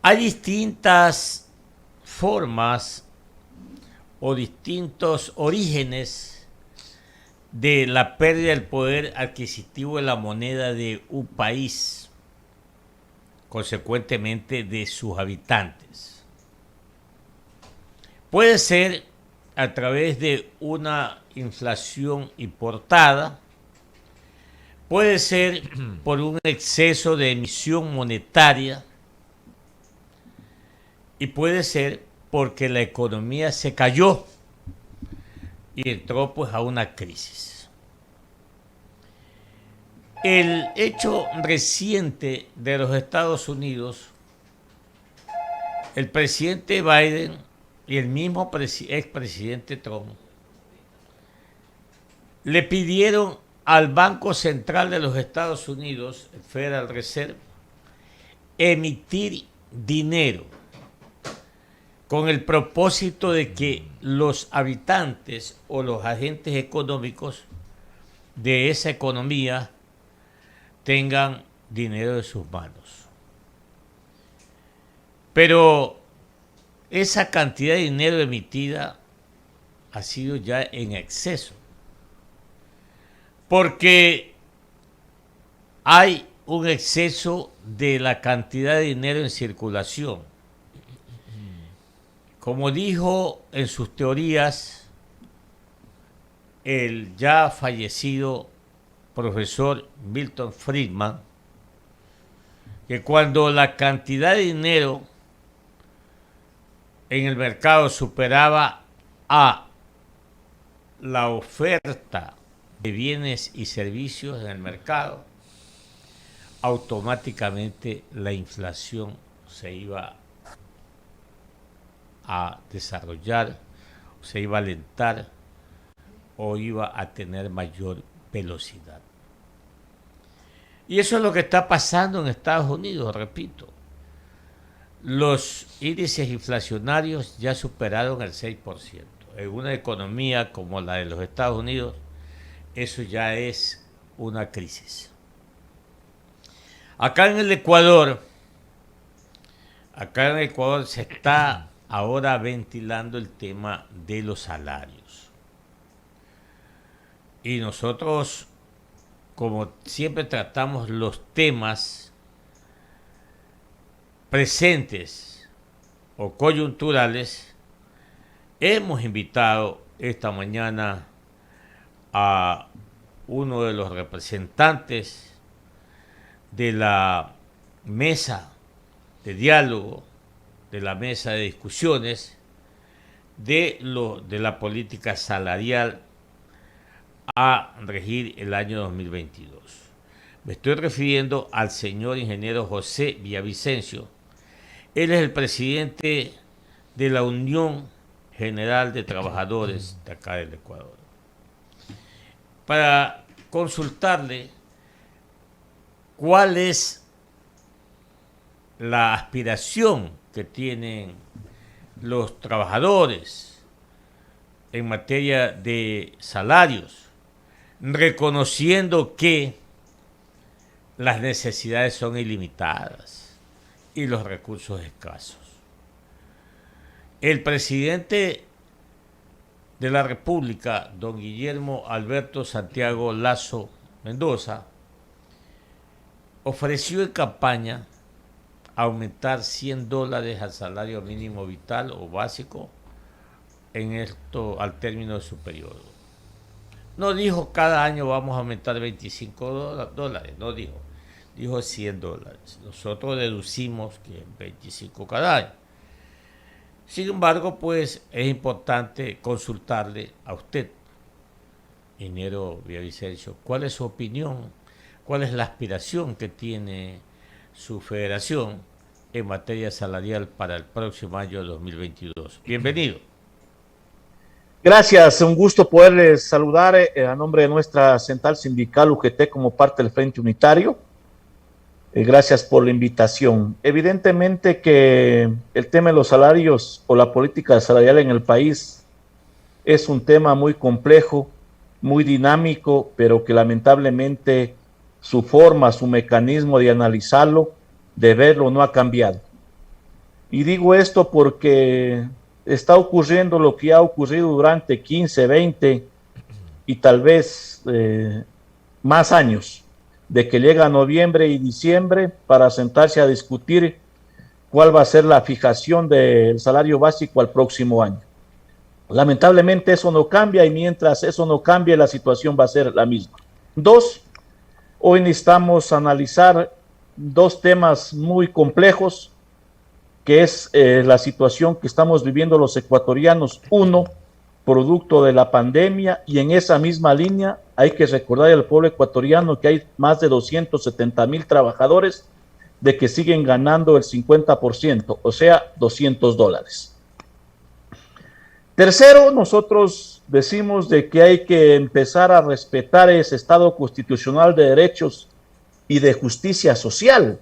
Hay distintas formas o distintos orígenes de la pérdida del poder adquisitivo de la moneda de un país, consecuentemente de sus habitantes. Puede ser a través de una inflación importada, puede ser por un exceso de emisión monetaria y puede ser porque la economía se cayó y entró pues a una crisis. El hecho reciente de los Estados Unidos, el presidente Biden y el mismo expresidente Trump le pidieron al Banco Central de los Estados Unidos, el Federal Reserve, emitir dinero con el propósito de que los habitantes o los agentes económicos de esa economía tengan dinero de sus manos. Pero esa cantidad de dinero emitida ha sido ya en exceso, porque hay un exceso de la cantidad de dinero en circulación. Como dijo en sus teorías el ya fallecido profesor Milton Friedman, que cuando la cantidad de dinero en el mercado superaba a la oferta de bienes y servicios en el mercado, automáticamente la inflación se iba a desarrollar, se iba a alentar o iba a tener mayor velocidad. Y eso es lo que está pasando en Estados Unidos, repito. Los índices inflacionarios ya superaron el 6%. En una economía como la de los Estados Unidos, eso ya es una crisis. Acá en Ecuador se está ahora ventilando el tema de los salarios. Y nosotros, como siempre tratamos los temas presentes o coyunturales, hemos invitado esta mañana a uno de los representantes de la mesa de diálogo, de la mesa de discusiones de la política salarial a regir el año 2022. Me estoy refiriendo al señor ingeniero José Villavicencio. Él es el presidente de la Unión General de Trabajadores de acá del Ecuador. Para consultarle cuál es la aspiración que tienen los trabajadores en materia de salarios, reconociendo que las necesidades son ilimitadas y los recursos escasos. El presidente de la República, don Guillermo Alberto Santiago Lasso Mendoza, ofreció en campaña aumentar $100 al salario mínimo vital o básico al término de su periodo. No dijo cada año vamos a aumentar $25, no dijo, dijo $100. Nosotros deducimos que 25 cada año. Sin embargo, pues es importante consultarle a usted, ingeniero Villavicencio, cuál es su opinión, cuál es la aspiración que tiene su federación en materia salarial para el próximo año 2022. Bienvenido. Gracias, un gusto poderles saludar a nombre de nuestra central sindical UGT como parte del Frente Unitario. Gracias por la invitación. Evidentemente que el tema de los salarios o la política salarial en el país es un tema muy complejo, muy dinámico, pero que lamentablemente su forma, su mecanismo de analizarlo, de verlo, no ha cambiado. Y digo esto porque está ocurriendo lo que ha ocurrido durante 15, 20 y tal vez más años, de que llega noviembre y diciembre para sentarse a discutir cuál va a ser la fijación del salario básico al próximo año. Lamentablemente eso no cambia y mientras eso no cambie la situación va a ser la misma. Dos, hoy necesitamos analizar dos temas muy complejos, que es la situación que estamos viviendo los ecuatorianos. Uno, producto de la pandemia, y en esa misma línea hay que recordar al pueblo ecuatoriano que hay más de 270,000 trabajadores de que siguen ganando el 50%, o sea, $200. Tercero, nosotros decimos de que hay que empezar a respetar ese Estado constitucional de derechos y de justicia social.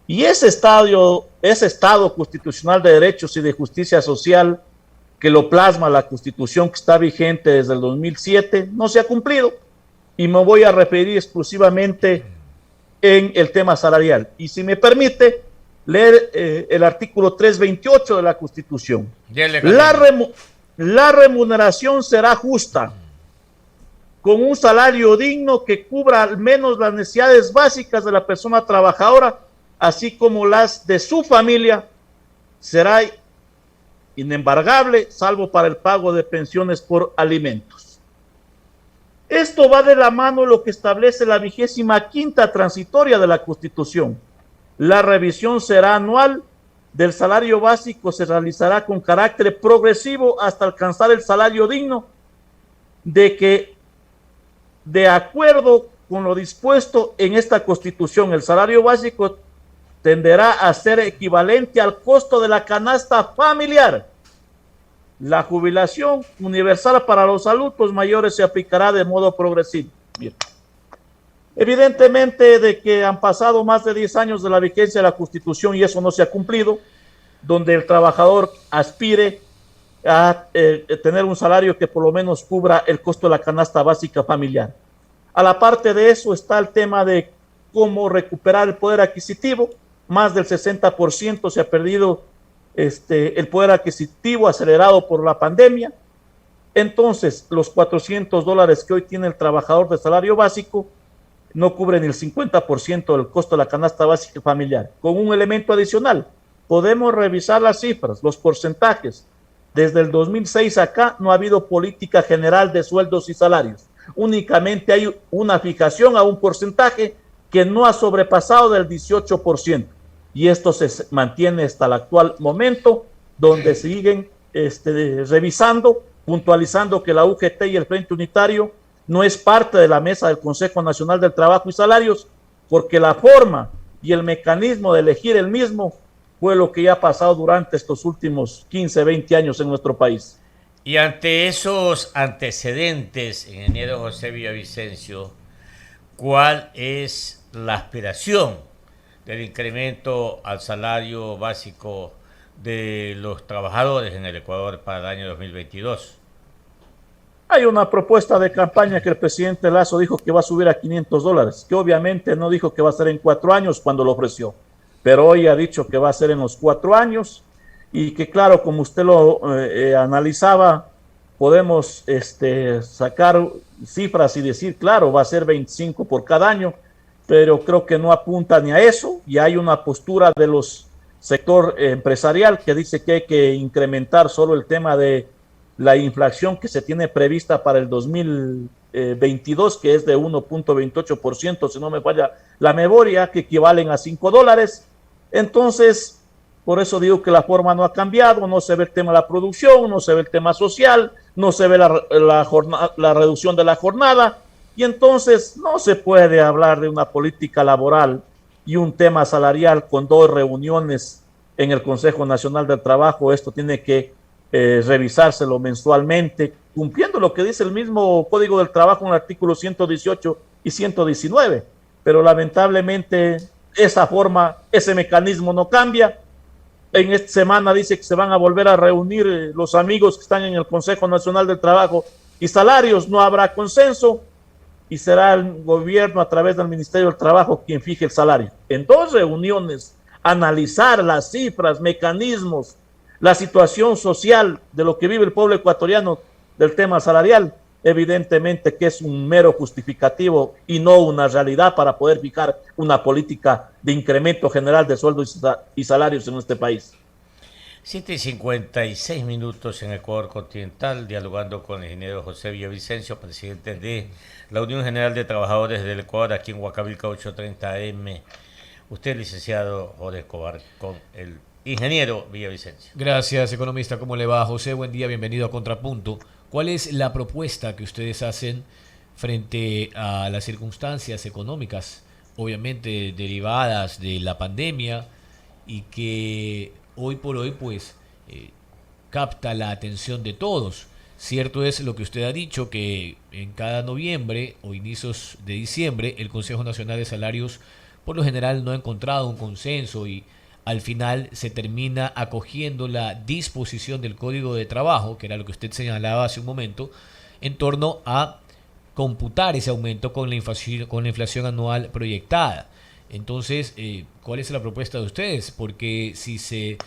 Y ese Estado constitucional de derechos y de justicia social que lo plasma la Constitución que está vigente desde el 2007, no se ha cumplido. Y me voy a referir exclusivamente en el tema salarial. Y si me permite, leer el artículo 328 de la Constitución. La remuneración será justa, con un salario digno que cubra al menos las necesidades básicas de la persona trabajadora, así como las de su familia. Será inembargable, salvo para el pago de pensiones por alimentos. Esto va de la mano de lo que establece la 25ª transitoria de la Constitución. La revisión será anual del salario básico, se realizará con carácter progresivo hasta alcanzar el salario digno, de acuerdo con lo dispuesto en esta Constitución, el salario básico tenderá a ser equivalente al costo de la canasta familiar. La jubilación universal para los adultos mayores se aplicará de modo progresivo. Bien. Evidentemente de que han pasado más de 10 años de la vigencia de la Constitución y eso no se ha cumplido, donde el trabajador aspire a tener un salario que por lo menos cubra el costo de la canasta básica familiar. A la parte de eso está el tema de cómo recuperar el poder adquisitivo. Más del 60% se ha perdido el poder adquisitivo acelerado por la pandemia. Entonces, los $400 que hoy tiene el trabajador de salario básico no cubren el 50% del costo de la canasta básica familiar. Con un elemento adicional, podemos revisar las cifras, los porcentajes. Desde el 2006 acá no ha habido política general de sueldos y salarios. Únicamente hay una fijación a un porcentaje que no ha sobrepasado del 18%. Y esto se mantiene hasta el actual momento, donde siguen revisando, puntualizando que la UGT y el Frente Unitario no es parte de la mesa del Consejo Nacional del Trabajo y Salarios, porque la forma y el mecanismo de elegir el mismo fue lo que ya ha pasado durante estos últimos 15, 20 años en nuestro país. Y ante esos antecedentes, ingeniero José Villavicencio, ¿cuál es la aspiración del incremento al salario básico de los trabajadores en el Ecuador para el año 2022? Hay una propuesta de campaña que el presidente Lasso dijo que va a subir a $500, que obviamente no dijo que va a ser en 4 años cuando lo ofreció, pero hoy ha dicho que va a ser en los 4 años y que claro, como usted lo analizaba, podemos sacar cifras y decir, claro, va a ser 25 por cada año, pero creo que no apunta ni a eso, y hay una postura de los sector empresarial que dice que hay que incrementar solo el tema de la inflación que se tiene prevista para el 2022, que es de 1.28%, si no me falla la memoria, que equivalen a $5. Entonces, por eso digo que la forma no ha cambiado, no se ve el tema de la producción, no se ve el tema social, no se ve la reducción de la jornada, y entonces no se puede hablar de una política laboral y un tema salarial con 2 reuniones en el Consejo Nacional del Trabajo. Esto tiene que revisárselo mensualmente, cumpliendo lo que dice el mismo Código del Trabajo en el artículo 118 y 119, pero lamentablemente esa forma, ese mecanismo no cambia. En esta semana dice que se van a volver a reunir los amigos que están en el Consejo Nacional del Trabajo y Salarios, no habrá consenso y será el gobierno a través del Ministerio del Trabajo quien fije el salario. En 2 reuniones analizar las cifras, mecanismos, la situación social de lo que vive el pueblo ecuatoriano del tema salarial, evidentemente que es un mero justificativo y no una realidad para poder fijar una política de incremento general de sueldos y salarios en este país. 7:56 en Ecuador continental, dialogando con el ingeniero José Villavicencio, presidente de la Unión General de Trabajadores del Ecuador, aquí en Huancavelica 830 AM. Usted, licenciado Jorge Escobar, con el ingeniero Villavicencio. Gracias, economista. ¿Cómo le va, José? Buen día, bienvenido a Contrapunto. ¿Cuál es la propuesta que ustedes hacen frente a las circunstancias económicas, obviamente derivadas de la pandemia y que hoy por hoy pues capta la atención de todos? Cierto es lo que usted ha dicho, que en cada noviembre o inicios de diciembre el Consejo Nacional de Salarios por lo general no ha encontrado un consenso y al final se termina acogiendo la disposición del Código de Trabajo, que era lo que usted señalaba hace un momento, en torno a computar ese aumento con la inflación anual proyectada. Entonces, ¿cuál es la propuesta de ustedes? Porque si se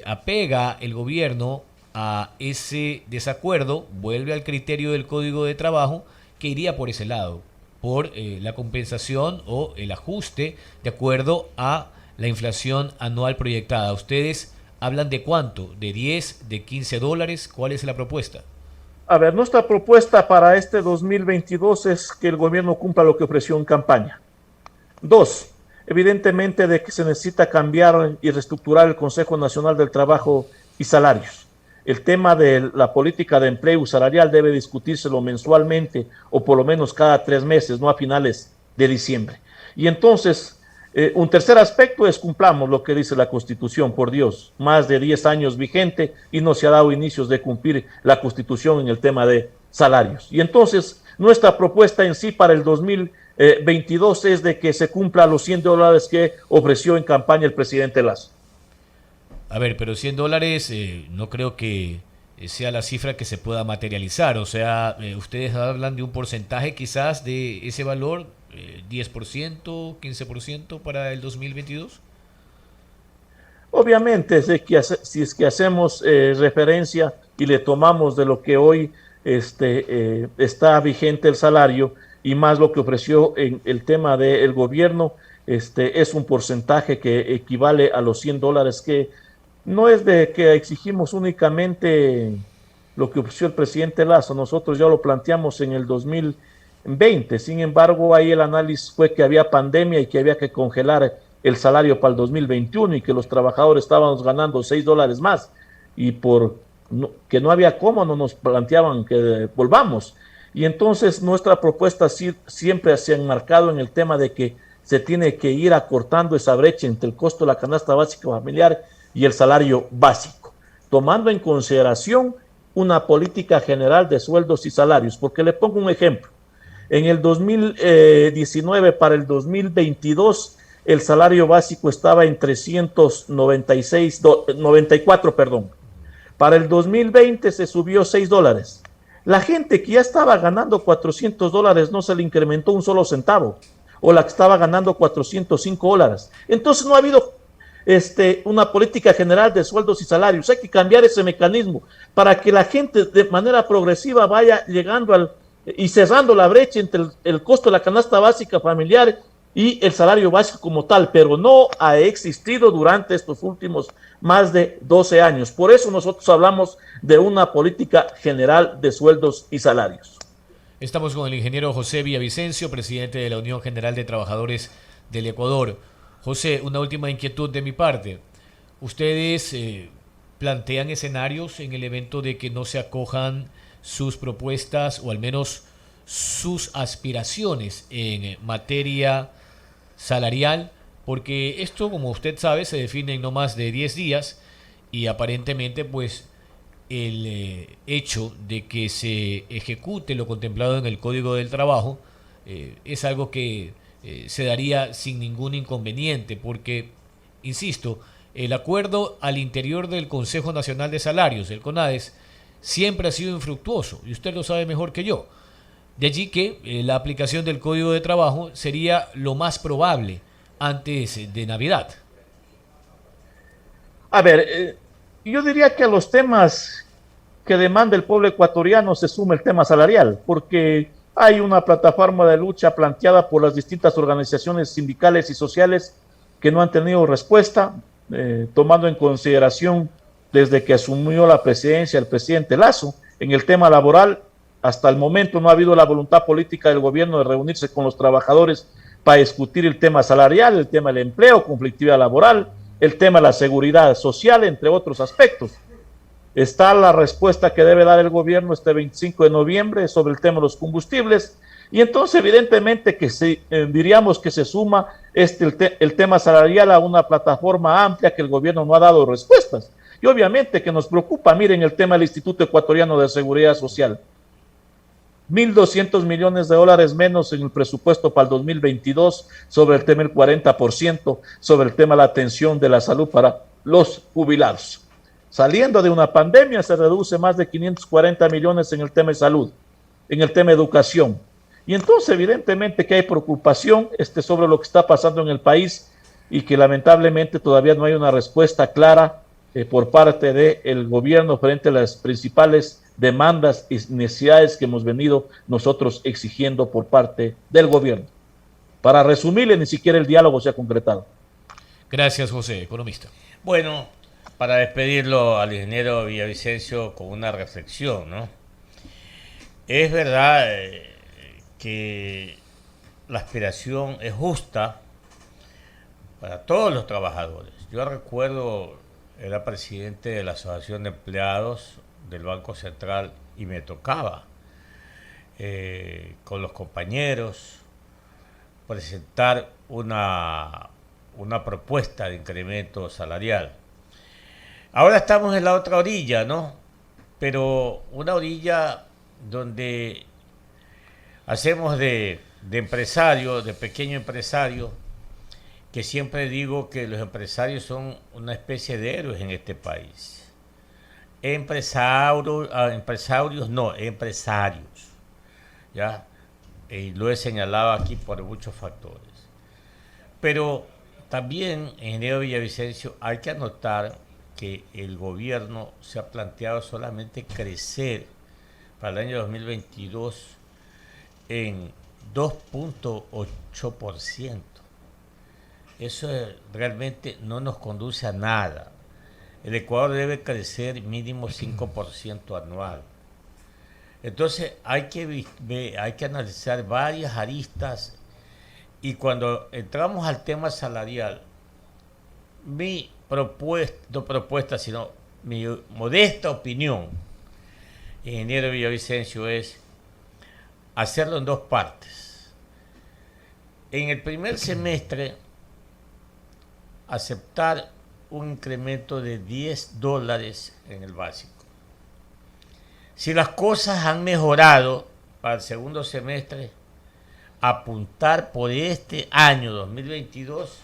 apega el gobierno a ese desacuerdo, vuelve al criterio del Código de Trabajo, que iría por ese lado, por la compensación o el ajuste de acuerdo a la inflación anual proyectada. ¿Ustedes hablan de cuánto? ¿De 10? ¿De 15 dólares? ¿Cuál es la propuesta? A ver, nuestra propuesta para este 2022 es que el gobierno cumpla lo que ofreció en campaña. 2, evidentemente de que se necesita cambiar y reestructurar el Consejo Nacional del Trabajo y Salarios. El tema de la política de empleo salarial debe discutírselo mensualmente o por lo menos cada 3 meses, no a finales de diciembre. Y entonces, un tercer aspecto es cumplamos lo que dice la Constitución, por Dios, más de 10 años vigente y no se ha dado inicios de cumplir la Constitución en el tema de salarios. Y entonces nuestra propuesta en sí para el 2022 es de que se cumpla los 100 dólares que ofreció en campaña el presidente Lazo. A ver, pero 100 dólares no creo que sea la cifra que se pueda materializar. O sea, ustedes hablan de un porcentaje quizás de ese valor, 10%, 15% para el 2022. Obviamente, si es que hacemos referencia y le tomamos de lo que hoy está vigente el salario y más lo que ofreció en el tema del gobierno, es un porcentaje que equivale a los 100 dólares, que no es de que exigimos únicamente lo que ofreció el presidente Lazo. Nosotros ya lo planteamos en el 2020. Sin embargo, ahí el análisis fue que había pandemia y que había que congelar el salario para el 2021 y que los trabajadores estábamos ganando 6 dólares más y que no había cómo, no nos planteaban que volvamos. Y entonces nuestra propuesta siempre se ha enmarcado en el tema de que se tiene que ir acortando esa brecha entre el costo de la canasta básica familiar y el salario básico, tomando en consideración una política general de sueldos y salarios. Porque le pongo un ejemplo. En el 2019 para el 2022 el salario básico estaba en 394, perdón. Para el 2020 se subió 6 dólares. La gente que ya estaba ganando 400 dólares no se le incrementó un solo centavo, o la que estaba ganando 405 dólares. Entonces no ha habido una política general de sueldos y salarios. Hay que cambiar ese mecanismo para que la gente de manera progresiva vaya llegando y cerrando la brecha entre el costo de la canasta básica familiar y el salario básico como tal, pero no ha existido durante estos últimos más de 12 años. Por eso nosotros hablamos de una política general de sueldos y salarios. Estamos con el ingeniero José Villavicencio, presidente de la Unión General de Trabajadores del Ecuador. José, una última inquietud de mi parte. ¿Ustedes plantean escenarios en el evento de que no se acojan sus propuestas o al menos sus aspiraciones en materia salarial? Porque esto, como usted sabe, se define en no más de 10 días y aparentemente pues el hecho de que se ejecute lo contemplado en el Código del Trabajo es algo que se daría sin ningún inconveniente, porque, insisto, el acuerdo al interior del Consejo Nacional de Salarios, el CONADES, siempre ha sido infructuoso, y usted lo sabe mejor que yo. De allí que la aplicación del Código de Trabajo sería lo más probable antes de Navidad. A ver, yo diría que a los temas que demanda el pueblo ecuatoriano se suma el tema salarial, porque hay una plataforma de lucha planteada por las distintas organizaciones sindicales y sociales que no han tenido respuesta, tomando en consideración desde que asumió la presidencia el presidente Lazo. En el tema laboral, hasta el momento no ha habido la voluntad política del gobierno de reunirse con los trabajadores para discutir el tema salarial, el tema del empleo, conflictividad laboral, el tema de la seguridad social, entre otros aspectos. Está la respuesta que debe dar el gobierno este 25 de noviembre sobre el tema de los combustibles, y entonces evidentemente que diríamos que se suma el tema salarial a una plataforma amplia que el gobierno no ha dado respuestas. Y obviamente que nos preocupa, miren el tema del Instituto Ecuatoriano de Seguridad Social. 1.200 millones de dólares menos en el presupuesto para el 2022 sobre el tema del 40%, sobre el tema de la atención de la salud para los jubilados. Saliendo de una pandemia se reduce más de 540 millones en el tema de salud, en el tema de educación. Y entonces evidentemente que hay preocupación sobre lo que está pasando en el país y que lamentablemente todavía no hay una respuesta clara por parte del gobierno frente a las principales demandas y necesidades que hemos venido nosotros exigiendo por parte del gobierno. Para resumirle, ni siquiera el diálogo se ha concretado. Gracias, José, economista. Bueno, para despedirlo al ingeniero Villavicencio con una reflexión, ¿no? Es verdad que la aspiración es justa para todos los trabajadores. Yo recuerdo, era presidente de la Asociación de Empleados del Banco Central y me tocaba con los compañeros presentar una propuesta de incremento salarial. Ahora estamos en la otra orilla, ¿no? Pero una orilla donde hacemos de empresario, de pequeño empresario, que siempre digo que los empresarios son una especie de héroes en este país. Empresarios, ¿ya? Y lo he señalado aquí por muchos factores. Pero también, ingeniero Villavicencio, hay que anotar que el gobierno se ha planteado solamente crecer para el año 2022 en 2.8%. Eso realmente no nos conduce a nada. El Ecuador debe crecer mínimo 5% anual. Entonces hay que analizar varias aristas, y cuando entramos al tema salarial, mi propuesta, sino mi modesta opinión, ingeniero Villavicencio, es hacerlo en dos partes. En el primer semestre, aceptar un incremento de $10 en el básico. Si las cosas han mejorado para el segundo semestre, apuntar por este año 2022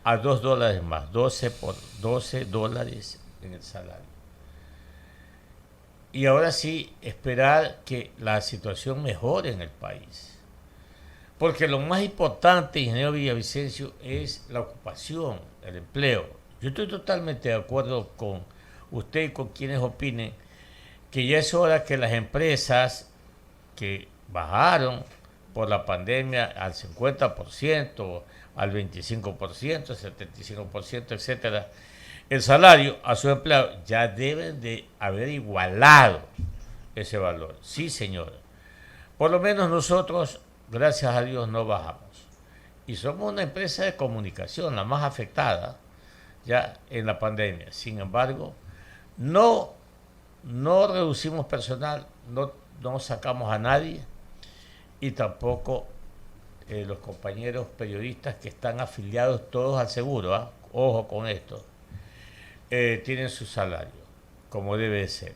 a $2 más, 12 por $12 en el salario. Y ahora sí, esperar que la situación mejore en el país. Porque lo más importante, ingeniero Villavicencio, es la ocupación, el empleo. Yo estoy totalmente de acuerdo con usted y con quienes opinen que ya es hora que las empresas que bajaron por la pandemia al 50%, al 25%, al 75%, etcétera, el salario a sus empleados, ya deben de haber igualado ese valor. Sí, señora. Por lo menos nosotros, gracias a Dios, no bajamos. Y somos una empresa de comunicación, la más afectada ya en la pandemia. Sin embargo, no reducimos personal, no sacamos a nadie, y tampoco los compañeros periodistas que están afiliados todos al seguro, ¿eh? Ojo con esto, tienen su salario, como debe de ser.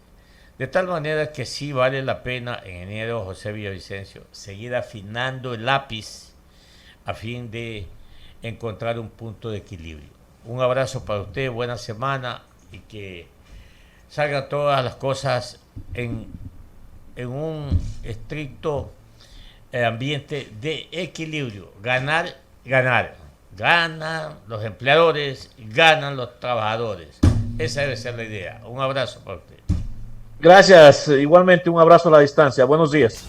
De tal manera que sí vale la pena, ingeniero José Villavicencio, seguir afinando el lápiz a fin de encontrar un punto de equilibrio. Un abrazo para usted, buena semana, y que salgan todas las cosas en un estricto ambiente de equilibrio. Ganar, ganar. Ganan los empleadores, ganan los trabajadores. Esa debe ser la idea. Un abrazo para usted. Gracias, igualmente un abrazo a la distancia. Buenos días.